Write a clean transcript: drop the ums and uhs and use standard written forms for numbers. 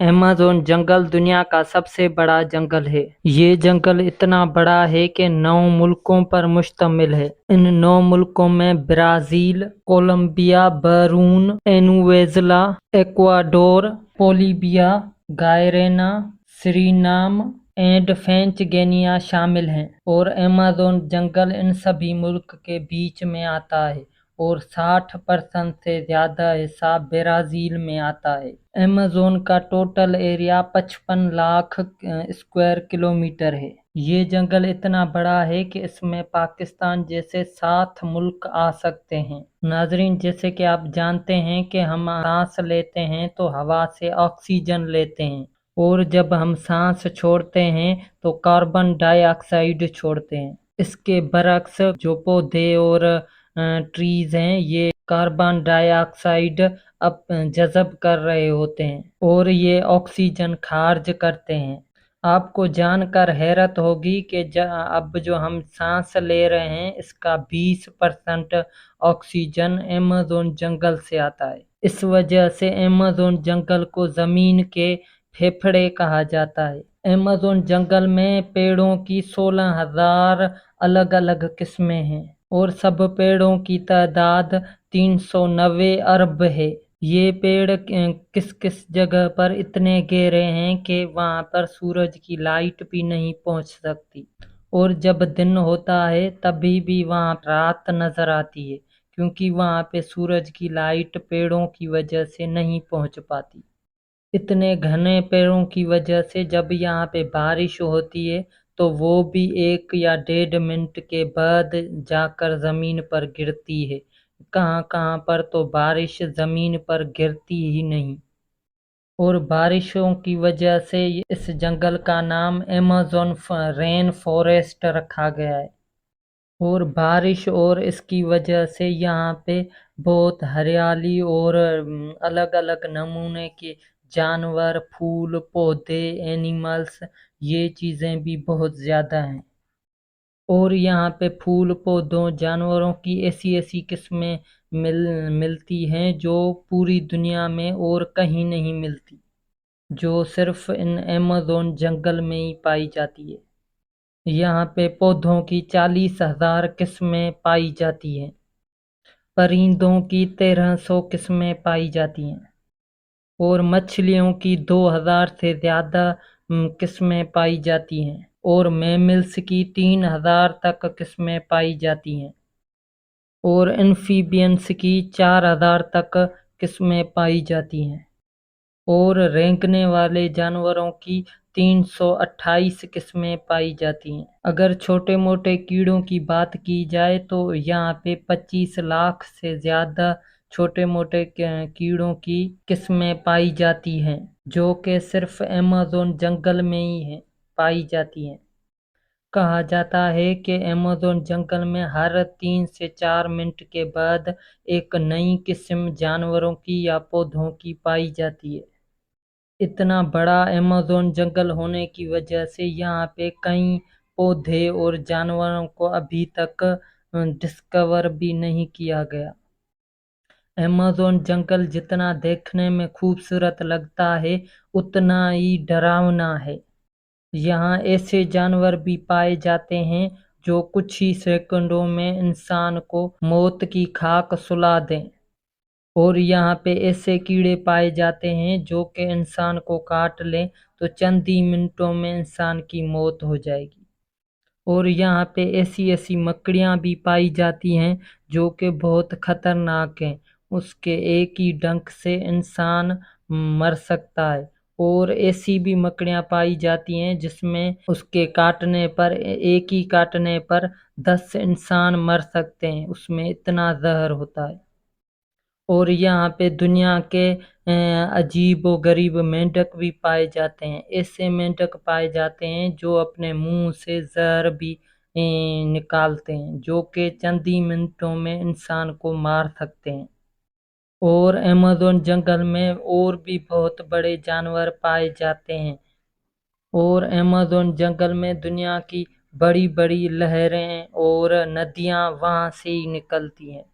Amazon जंगल दुनिया का सबसे बड़ा जंगल है। ये जंगल इतना बड़ा है कि 9 मुल्कों पर मुश्तमिल है। इन 9 मुल्कों में ब्राज़ील, कोलंबिया, बरून, Venezuela, Ecuador, Bolivia, Guyana, Suriname and French Guiana शामिल हैं। और अमेज़न जंगल इन सभी मुल्क के बीच में आता है और 60% से ज्यादा हिस्सा ब्राज़ील में आता है। अमेज़न का total area 55 lakh square kilometre है। ये जंगल इतना बड़ा है कि इसमें पाकिस्तान जैसे 7 मुल्क आ सकते हैं। नाजरीन, जैसे कि आप जानते हैं कि हम सांस लेते हैं तो हवा से ऑक्सीजन लेते हैं, और जब हम सांस छोड़ते हैं तो कार्बन डाइऑक्साइड छोड़ते हैं। इसके बरक्स जो पौधे और ट्रीज हैं, ये कार्बन डाइऑक्साइड अब जज़ब कर रहे होते हैं और ये ऑक्सीजन खारिज करते हैं। आपको जानकर हैरत होगी कि अब जो हम सांस ले रहे हैं, इसका 20% ऑक्सीजन अमेज़न जंगल से आता है। इस वजह से अमेज़न जंगल को जमीन के फेफड़े कहा जाता है। अमेज़न जंगल में पेड़ों की 16,000 अलग अलग किस्में हैं और सब पेड़ों की तादाद 390 अरब है। ये पेड़ किस किस जगह पर इतने गहरे हैं कि वहां पर सूरज की लाइट भी नहीं पहुंच सकती, और जब दिन होता है तभी भी वहां रात नजर आती है, क्योंकि वहां पे सूरज की लाइट पेड़ों की वजह से नहीं पहुंच पाती। इतने घने पेड़ों की वजह से जब यहाँ पे बारिश होती है तो वो भी 1 या 1.5 मिनट के बाद जाकर जमीन पर गिरती है। कहाँ कहाँ पर तो बारिश जमीन पर गिरती ही नहीं, और बारिशों की वजह से इस जंगल का नाम अमेज़न रेन फॉरेस्ट रखा गया है। और बारिश और इसकी वजह से यहाँ पे बहुत हरियाली और अलग अलग नमूने के जानवर, फूल, पौधे, एनिमल्स, ये चीज़ें भी बहुत ज़्यादा हैं। और यहाँ पे फूल, पौधों, जानवरों की ऐसी ऐसी किस्में मिलती हैं जो पूरी दुनिया में और कहीं नहीं मिलती, जो सिर्फ इन अमेज़न जंगल में ही पाई जाती है। यहाँ पे पौधों की 40,000 किस्में पाई जाती हैं। परिंदों की 1300 किस्में पाई जाती हैं और मछलियों की 2000 से ज़्यादा किस्में पाई जाती हैं, और मैमल्स की 3000 तक किस्में पाई जाती हैं, और एम्फीबियंस की 4000 तक किस्में पाई जाती हैं, और रेंगने वाले जानवरों की 328 किस्में पाई जाती हैं। अगर छोटे मोटे कीड़ों की बात की जाए तो यहाँ पे 25 लाख से ज़्यादा छोटे मोटे कीड़ों की किस्में पाई जाती हैं, जो कि सिर्फ अमेज़न जंगल में ही पाई जाती हैं। कहा जाता है कि अमेज़न जंगल में हर 3 से 4 मिनट के बाद एक नई किस्म जानवरों की या पौधों की पाई जाती है। इतना बड़ा अमेज़न जंगल होने की वजह से यहाँ पे कई पौधे और जानवरों को अभी तक डिस्कवर भी नहीं किया गया। अमेज़न जंगल जितना देखने में खूबसूरत लगता है, उतना ही डरावना है। यहाँ ऐसे जानवर भी पाए जाते हैं जो कुछ ही सेकंडों में इंसान को मौत की खाक सुला दें, और यहाँ पे ऐसे कीड़े पाए जाते हैं जो कि इंसान को काट लें तो चंद ही मिनटों में इंसान की मौत हो जाएगी। और यहाँ पे ऐसी ऐसी मकड़ियाँ भी पाई जाती हैं जो कि बहुत खतरनाक हैं। उसके एक ही डंक से इंसान मर सकता है, और ऐसी भी मकड़ियाँ पाई जाती हैं जिसमें उसके काटने पर, एक ही काटने पर 10 इंसान मर सकते हैं, उसमें इतना जहर होता है। और यहाँ पे दुनिया के अजीब व गरीब मेंढक भी पाए जाते हैं। ऐसे मेंढक पाए जाते हैं जो अपने मुंह से जहर भी निकालते हैं, जो कि चंद ही मिनटों में इंसान को मार सकते हैं। और अमेज़न जंगल में और भी बहुत बड़े जानवर पाए जाते हैं, और अमेज़न जंगल में दुनिया की बड़ी बड़ी लहरें और नदियाँ वहाँ से ही निकलती हैं।